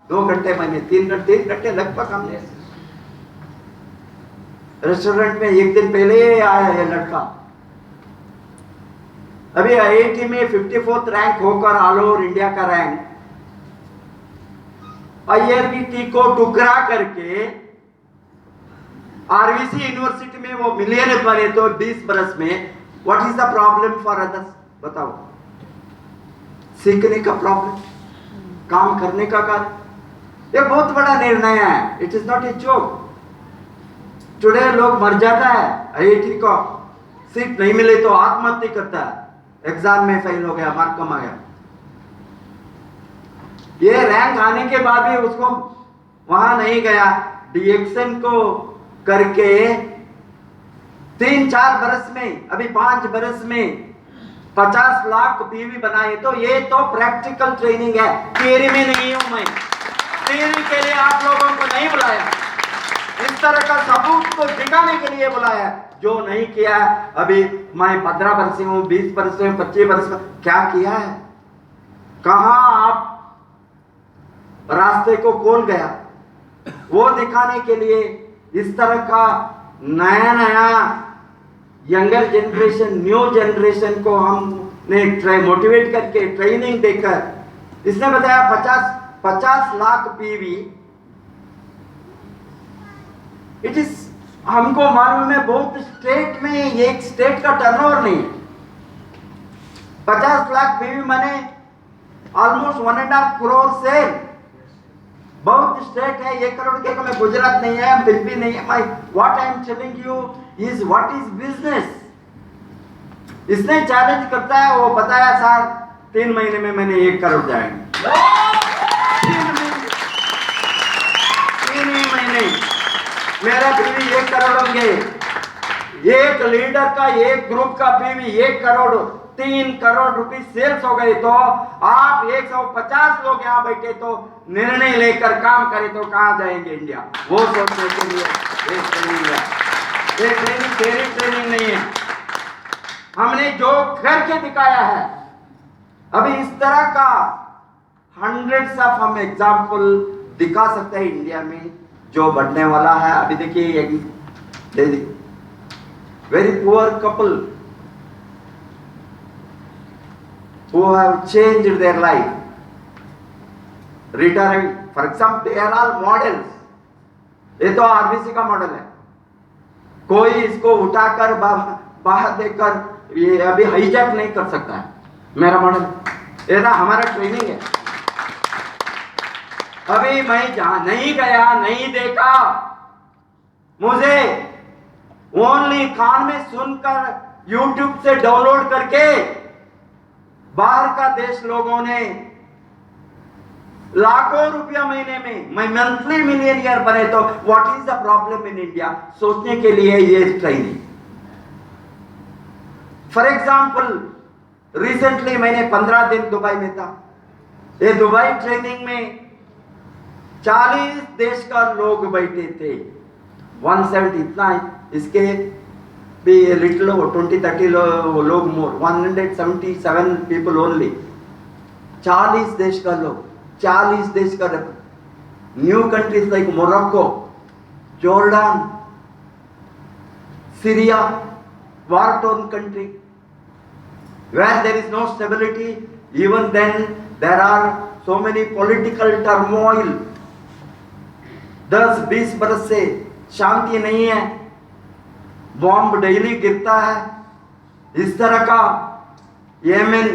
2 घंटे मैंने 3 घंटे लगभग हमने रेस्टोरेंट में एक दिन पहले आया ये लड़का। अभी आईआईटी में 54th रैंक होकर ऑल ओवर इंडिया का रैंक, आईआरबीटी को टुकड़ा करके आरवीसी यूनिवर्सिटी में वो मिलियनर बने तो 20 बरस में। What is the problem for others? बताओ। सीखने का प्रॉब्लम, काम करने का कार्य, ये बहुत बड़ा निर्णय है। It is not a joke. Today लोग मर जाता है, आईआईटी को सीट नहीं मिले तो आत्महत्या करता है, एग्जाम में फेल हो गया, मार्क कम आ गया। ये रैंक आने के बाद भी उसको वहां नहीं गया, डिएक्शन को करके 3-4 बरस में, अभी 5 बरस में 50 लाख पीवी बनाए। तो ये तो प्रैक्टिकल ट्रेनिंग है, थियरी में नहीं हूं मैं। थियरी के लिए आप लोगों को नहीं बुलाया, इस तरह का सबूत को दिखाने के लिए बुलाया। जो नहीं किया अभी मैं 15 वर्ष हूं, 20 वर्ष में, 25 वर्ष में क्या किया है? कहां आप रास्ते को खोल गया, वो दिखाने के लिए इस तरह का नया यंगर जनरेशन, न्यू जनरेशन को हमने मोटिवेट करके ट्रेनिंग देकर, इसने बताया 50 लाख पीवी। इट इज, हमको मालूम है बहुत स्टेट में एक स्टेट का टर्नओवर नहीं है। 50 लाख पीवी माने ऑलमोस्ट 1.5 करोड़ से बहुत स्टेट है। 1 करोड़ के में गुजरात नहीं है, एमपी नहीं है। What I am telling you is what is business. इसने चैलेंज करता है, वो बताया सर 3 महीने में मैंने 1 करोड़ जाएंगे। 3 महीने मेरा पीवी 1 करोड़ होंगे। एक लीडर का, एक ग्रुप का पीवी 1 करोड़, 3 करोड़ रुपए सेल्स हो गए तो आप 150 लोग यहाँ बैठे तो निर्णय लेकर काम करें तो कहां जाएंगे इंडिया? वो सोचने के लिए एक ट्रेनिंग है। ये ट्रेनिंग नहीं है, हमने जो करके दिखाया है। अभी इस तरह का हंड्रेड्स ऑफ हम एग्जाम्पल दिखा सकते हैं इंडिया में जो बढ़ने वाला है। अभी देखिए एक very poor couple who have changed their life, retiring, for example, they are all models. ये तो आरबीसी का मॉडल है। कोई इसको उठाकर बाहर देकर ये अभी हाईजैक नहीं कर सकता है। मेरा मॉडल, ये ना हमारा ट्रेनिंग है। अभी मैं जहां नहीं गया, नहीं देखा, मुझे ओनली कान में सुनकर यूट्यूब से डाउनलोड करके बाहर का देश लोगों ने लाखों रुपया महीने में, मैं मंथली मिलियनियर बने तो what is the problem in India? सोचने के लिए ये ट्रेनिंग। फॉर एग्जाम्पल, रिसेंटली मैंने 15 दिन दुबई में था। ये दुबई ट्रेनिंग में 40 देश का लोग बैठे थे, 170 इतना है। इसके भी लिटिल 20-30 लोग मोर, 177 पीपल ओनली। 40 देश का लोग, 40 देश का new countries like Morocco, Jordan, Syria, war torn country where there is no stability. Even then there are so many political turmoil. 10-20 बरस से शांति नहीं है, बॉम्ब डेली गिरता है। इस तरह का येमेन,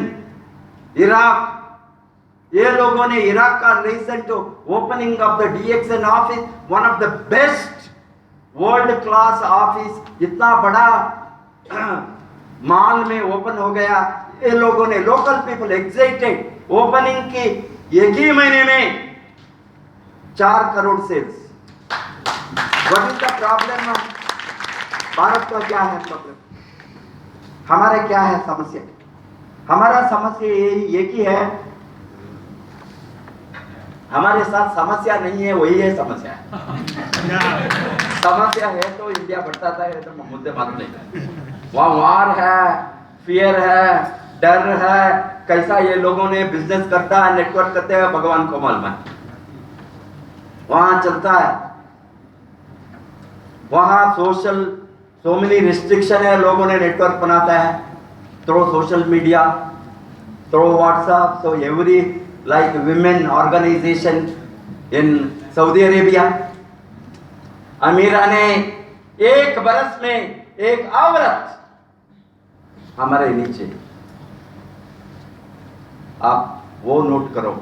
इराक, ये लोगों ने इराक का रिसेंट ओपनिंग ऑफ द डीएक्सन office, one of the best world class office, इतना बड़ा मॉल में ओपन हो गया। ये लोगों ने, लोकल पीपल एक्साइटेड, ओपनिंग की एक ही महीने में 4 crore sales. What is the problem? Bharat का क्या है प्रॉब्लम? हमारा क्या है समस्या? हमारा समस्या एक ही है, हमारे साथ समस्या नहीं है, वही है समस्या है। समस्या है तो इंडिया बढ़ता था, तो मुद्दे बात नहीं। वहाँ वार है, फियर है, डर है, कैसा ये लोगों ने बिजनेस करता है, नेटवर्क करते हैं, भगवान को मालूम है। वहां चलता है, वहां सोशल सो मेनी रिस्ट्रिक्शन है, लोगों ने नेटवर्क बनाता है through social media, through WhatsApp, so every like women organization in Saudi Arabia. Amira ने एक बरस में एक औरत हमारे नीचे, आप वो नोट करो,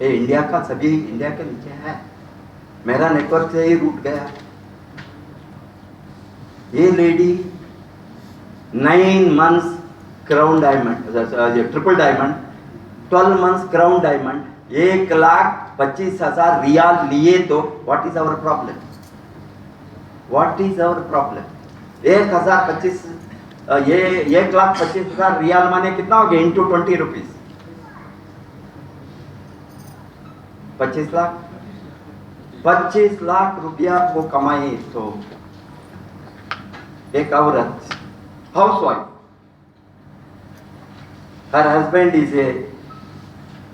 ये इंडिया का, सभी इंडिया के नीचे है। मेरा नेटवर्क से ही रूट गया। ये lady 9 months crown diamond, triple diamond, 12 months crown diamond, 1,25,000 riyal लिए तो what is our problem? What is our problem? 1,025, ये 1,25,000 रियाल माने कितना हो गया? Into 20 rupees, 25 lakh. 25 लाख रुपया वो कमाई तो एक औरत, house wife, her husband is a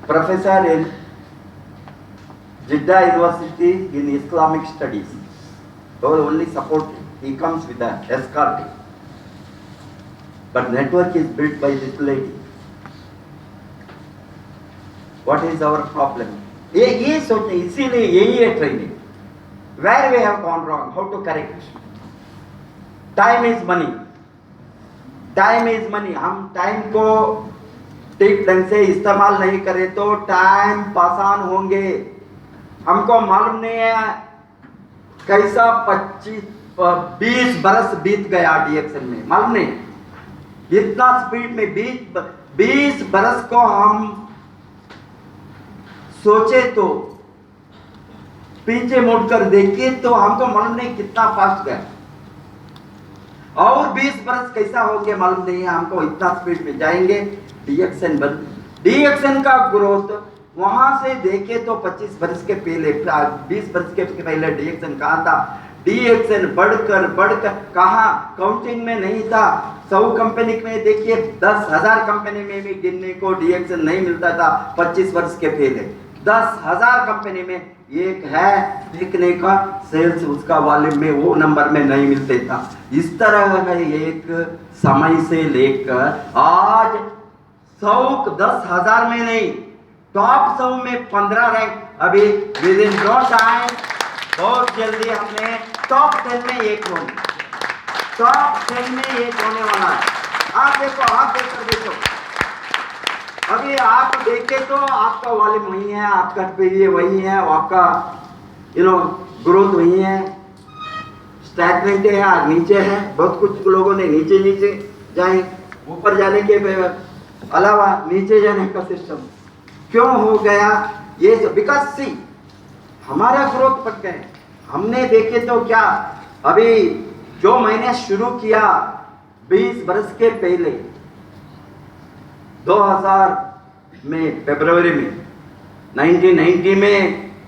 professor in Jeddah University in Islamic Studies. So only support, he comes with a escort. But network is built by this lady. What is our problem? ये सोचते, इसीलिए यही है training. Where we have gone wrong, how to correct? Time is money. Time is money. हम time को ठीक ढंग से इस्तेमाल नहीं करें तो टाइम पासान होंगे। हमको मालूम नहीं है कैसा 20 बरस बीत गया डीएक्सएल में, मालूम नहीं इतना स्पीड में 20 बरस को हम सोचे तो पीछे मुड़कर देखिए तो हमको मालूम नहीं कितना फास्ट गया, और 20 बरस कैसा होंगे मालूम नहीं है हमको, इतना स्पीड में जाएंगे। डीएक्सएन का ग्रोथ वहां से देखे तो 25 बरस के पहले, 20 बरस के पहले डीएक्सएन कहाँ था? डीएक्सएन बढ़कर कहाँ काउंटिंग में नहीं था। 100 कंपनी में देखिए 10,000 कंपनी में भी गिनने को डीएक्सएन नहीं मिलता था 25 वर्ष के पहले। 10,000 कंपनी में एक है बिकने का सेल्स, उसका वॉल्यूम में वो नंबर में नहीं मिलते था। इस तरह का एक समय से लेकर आज 10,000 में नहीं, टॉप 100 में 15 रैंक, अभी विद इन नो टाइम बहुत जल्दी हमने टॉप 10 में एक होंगे, टॉप 10 में एक होने वाला है। आप देखो, आप देखो अभी आप देखे तो आपका वॉल्यूम वही है, आपका पीवी वही है, आपका ग्रोथ वही है, स्टैग्नेंट है, नीचे है। बहुत कुछ लोगों ने नीचे जाए, ऊपर जाने के अलावा नीचे जाने का सिस्टम क्यों हो गया? ये बिकॉज सी हमारा ग्रोथ पक गए। हमने देखे तो क्या, अभी जो मैंने शुरू किया 20 बरस के पहले 2000 में फरवरी में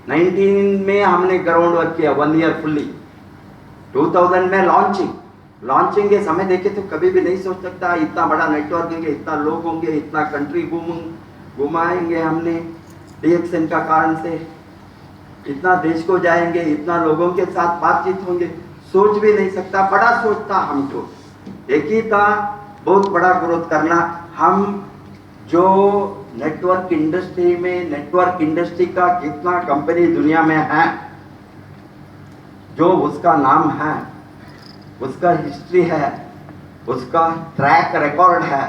19 में हमने ग्राउंड वर्क किया 1 ईयर फुल्ली। 2000 में लॉन्चिंग के समय देखे तो कभी भी नहीं सोच सकता इतना बड़ा नेटवर्क होंगे, इतना लोग होंगे, इतना कंट्री घुमाएंगे हमने डीएक्सएन का कारण से, इतना देश को जाएंगे, इतना लोगों के साथ बातचीत होंगे, सोच भी नहीं सकता। बड़ा सोचता हमको, एक ही था बहुत बड़ा ग्रोथ करना। हम जो नेटवर्क इंडस्ट्री का कितना कंपनी दुनिया में है, जो उसका नाम है, उसका हिस्ट्री है, उसका ट्रैक रिकॉर्ड है,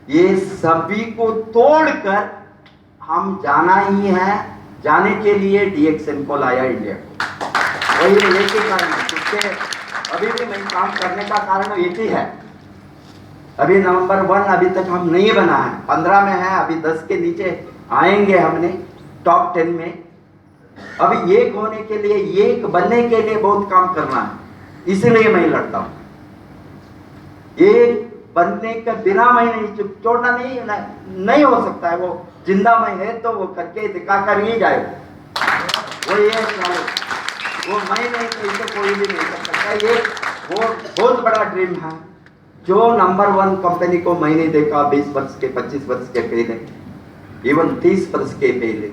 ये सभी को तोड़कर हम जाना ही है। जाने के लिए डीएक्सएन को लाया इंडिया को, वही लेके कारण है। क्योंकि अभी भी मैं काम करने का कारण एक ही है, अभी नंबर 1 अभी तक हम नहीं बना है, 15 में है, अभी 10 के नीचे आएंगे हमने टॉप 10 में। अभी एक होने के लिए, एक बनने के लिए बहुत काम करना है, इसलिए मैं लड़ता हूँ। एक बनने के बिना मैं नहीं छोड़ना, नहीं हो सकता है। वो जिंदा में है तो वो करके दिखा कर ही जाए, वो ये वो मैं नहीं तो इसे कोई भी नहीं कर सकता। ये वो बहुत बड़ा ड्रीम है जो नंबर 1 कंपनी को मैंने देखा 20 वर्ष के, 25 वर्ष के पहले, इवन 30 वर्ष के पहले।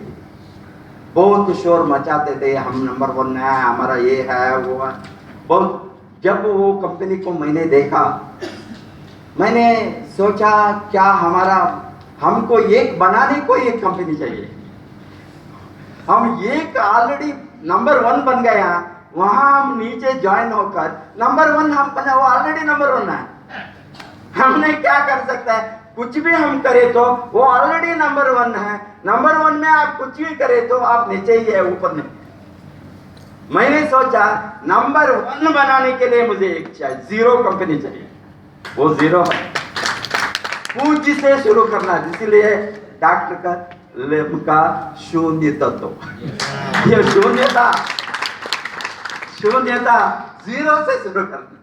बहुत शोर मचाते थे, हम नंबर 1 है, हमारा ये है वो है बहुत। जब वो कंपनी को मैंने देखा, मैंने सोचा क्या हमको एक बनाने को एक कंपनी चाहिए। हम एक ऑलरेडी नंबर 1 बन गया, वहां हम नीचे ज्वाइन होकर नंबर 1 हम बना, वो ऑलरेडी नंबर 1 है। हमने क्या कर सकता है, कुछ भी हम करें तो वो ऑलरेडी नंबर 1 है। नंबर 1 में आप कुछ भी करें तो आप नीचे ही है, ऊपर नहीं। मैंने सोचा नंबर 1 बनाने के लिए मुझे एक चाहिए, 0 कंपनी चाहिए। वो 0 है, पूंजी से शुरू करना, इसलिए डॉक्टर का शून्य तत्व, ये शून्यता 0 से शुरू करना।